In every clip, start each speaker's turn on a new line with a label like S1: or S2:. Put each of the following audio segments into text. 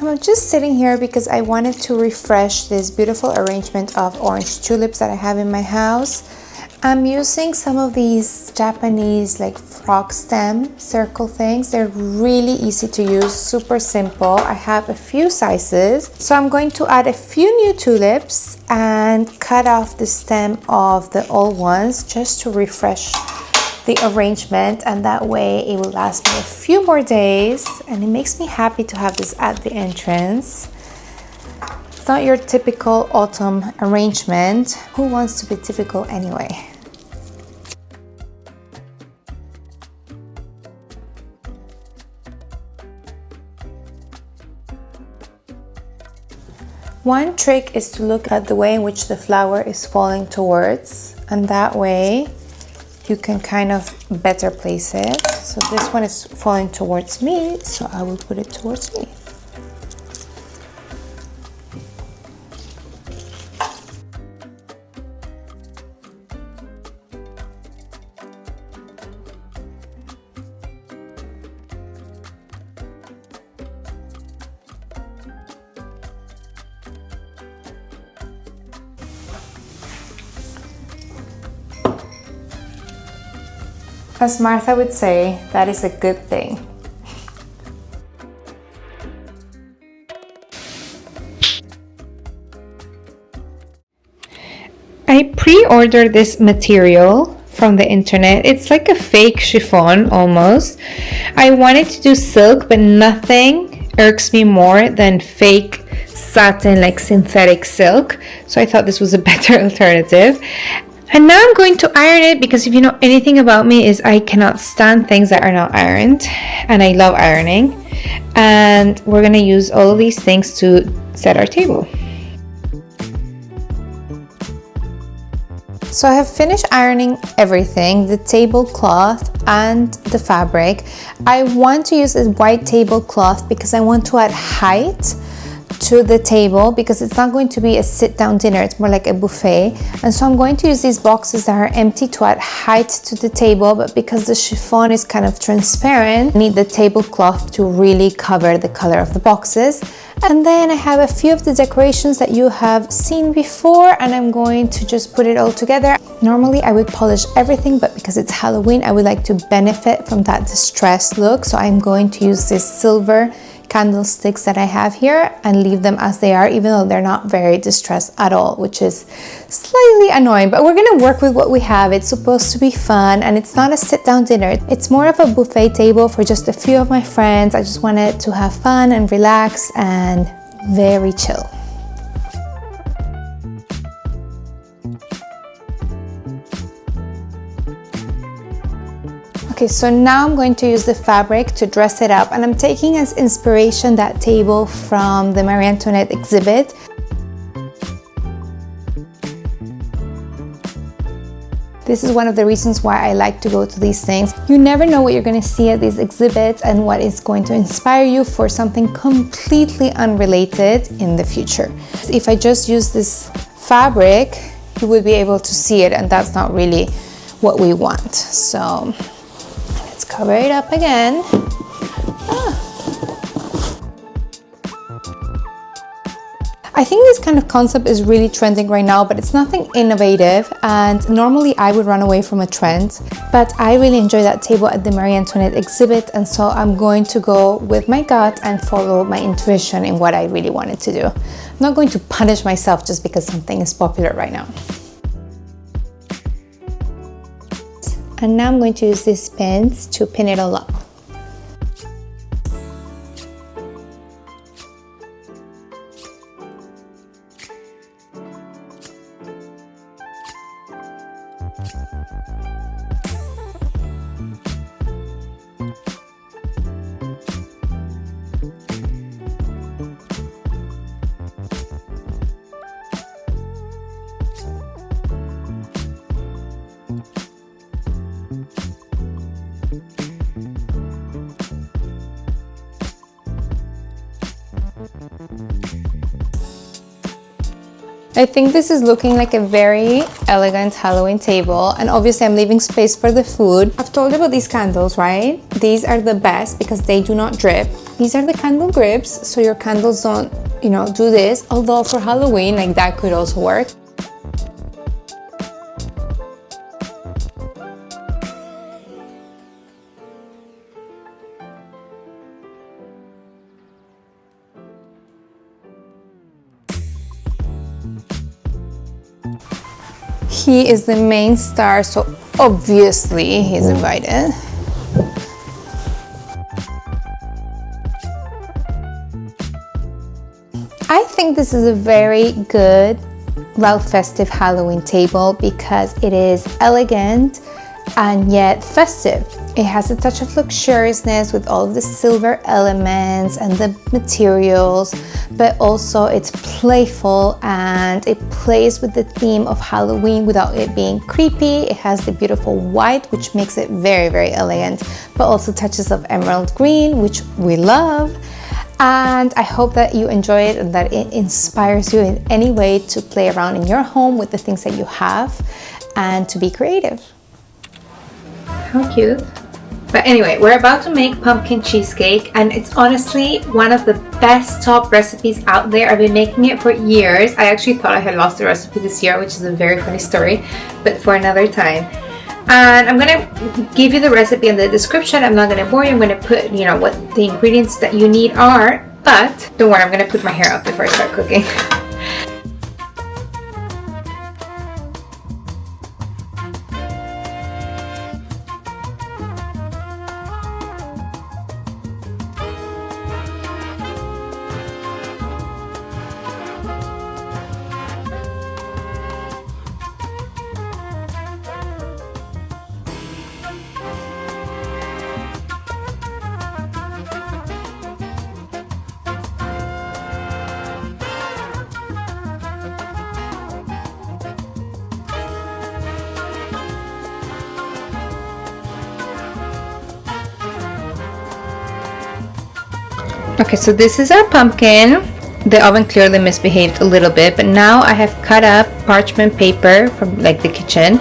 S1: I'm just sitting here because I wanted to refresh this beautiful arrangement of orange tulips that I have in my house. I'm using some of these Japanese like frog stem circle things. They're really easy to use, super simple. I have a few sizes. So I'm going to add a few new tulips and cut off the stem of the old ones just to refresh the arrangement, and that way it will last me a few more days, and it makes me happy to have this at the entrance. It's not your typical autumn arrangement. Who wants to be typical anyway? One trick is to look at the way in which the flower is falling towards, and that way you can kind of better place it. So this one is falling towards me, so I will put it towards me. As Martha would say, that is a good thing. I pre-ordered this material from the internet. It's like a fake chiffon almost. I wanted to do silk, but nothing irks me more than fake satin, like synthetic silk. So I thought this was a better alternative. And now I'm going to iron it, because if you know anything about me is I cannot stand things that are not ironed, and I love ironing. And we're going to use all of these things to set our table. So I have finished ironing everything, the tablecloth and the fabric. I want to use a white tablecloth because I want to add height to the table, because it's not going to be a sit-down dinner, it's more like a buffet. And so I'm going to use these boxes that are empty to add height to the table, but because the chiffon is kind of transparent, I need the tablecloth to really cover the color of the boxes. And then I have a few of the decorations that you have seen before, and I'm going to just put it all together. Normally I would polish everything, but because it's Halloween, I would like to benefit from that distressed look. So I'm going to use this silver candlesticks that I have here and leave them as they are, even though they're not very distressed at all, which is slightly annoying, but we're gonna work with what we have. It's supposed to be fun, and it's not a sit-down dinner. It's more of a buffet table for just a few of my friends. I just wanted to have fun and relax and very chill. Okay, so now I'm going to use the fabric to dress it up, and I'm taking as inspiration that table from the Marie Antoinette exhibit. This is one of the reasons why I like to go to these things. You never know what you're going to see at these exhibits and what is going to inspire you for something completely unrelated in the future. If I just use this fabric, you would be able to see it, and that's not really what we want. So cover it up again. I think this kind of concept is really trending right now, but it's nothing innovative, and normally I would run away from a trend, but I really enjoy that table at the Marie Antoinette exhibit, and so I'm going to go with my gut and follow my intuition in what I really wanted to do. I'm not going to punish myself just because something is popular right now. And now I'm going to use these pins to pin it all up. I think this is looking like a very elegant Halloween table, and obviously I'm leaving space for the food. I've told you about these candles, right? These are the best because they do not drip. These are the candle grips, so your candles don't, do this. Although for Halloween, like that could also work. He is the main star, so obviously he's invited. I think this is a very good Ralfestive Halloween table because it is elegant and yet festive. It has a touch of luxuriousness with all of the silver elements and the materials, but also it's playful and it plays with the theme of Halloween without it being creepy. It has the beautiful white, which makes it very, very elegant, but also touches of emerald green, which we love. And I hope that you enjoy it and that it inspires you in any way to play around in your home with the things that you have and to be creative. How cute. But anyway, we're about to make pumpkin cheesecake, and it's honestly one of the best top recipes out there. I've been making it for years. I actually thought I had lost the recipe this year, which is a very funny story, but for another time. And I'm gonna give you the recipe in the description. I'm not gonna bore you. I'm gonna put, what the ingredients that you need are, but don't worry, I'm gonna put my hair up before I start cooking. Okay, so this is our pumpkin. The oven clearly misbehaved a little bit, but now I have cut up parchment paper from like the kitchen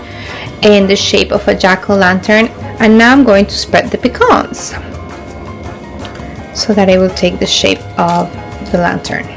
S1: in the shape of a jack-o'-lantern, and now I'm going to spread the pecans so that it will take the shape of the lantern.